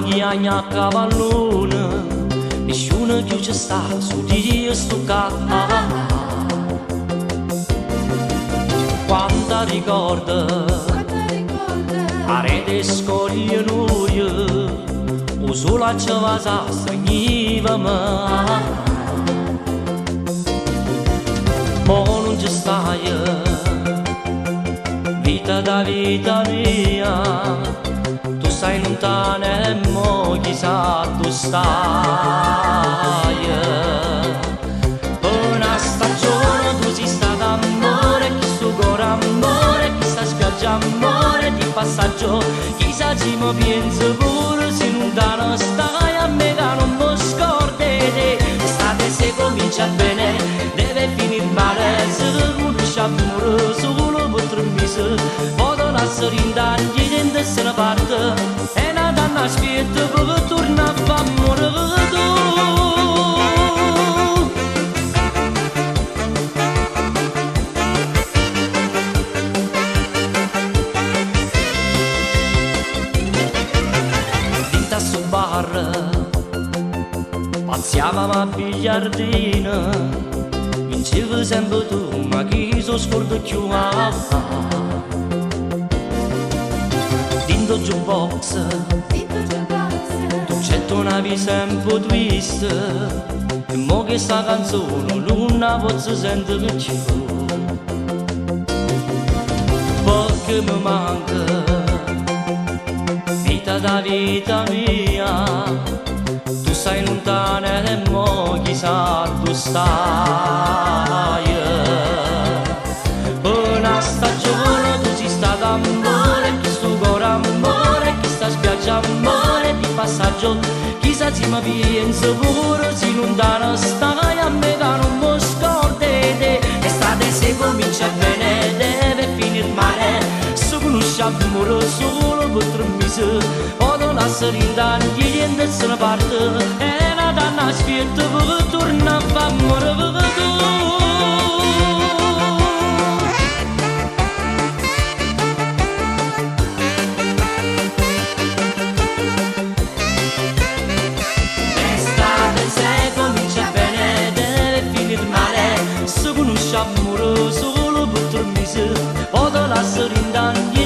Maghiagna a cavallone, nessuno più ci sta su di sto capo. Quanta ricorda, a rete scoglie noi, o solo a ce va sa stringiva ma. Mo non ci stai, vita da vita mia, tu stai lontana e mo chissà tu stai. Una stagione tu sei stata amore, chi sto cuore amore, chi sta spiaggia amore di passaggio, chissà ci mi penso pure se lontano stai a me che non mi scordate. L'estate se comincia bene deve finire male, se conosce amore solo per 3 mesi, poi tornasse rindagli dentro e se ne parte, e una danna aspetta per tornare a fare amore tu. Dinta su bar pazziavamo a biliardina, vincevi sempre tu, ma chi so scordo più Dinto jukebox, tu c'è una sempre twist, e mo che sta canzone non la posso sentire più, perché mi manca vita da vita mia, tu stai lontana e mo chissà tu stai. Una stagione tu sei stata amore, chi sto cuore amore, chi sta spiaggia amore di passaggio, chissà se mi penso pure se lontano stai a me che non mi scordate. Estate se comincia bene deve finire male, se conosce amore solo per 3 mesi, poi tornasse rindagli niente e se ne parte, e una danna aspetta per tornare a fare amore per tu. Amore solo per 3 mesi, poi te lascio rindagli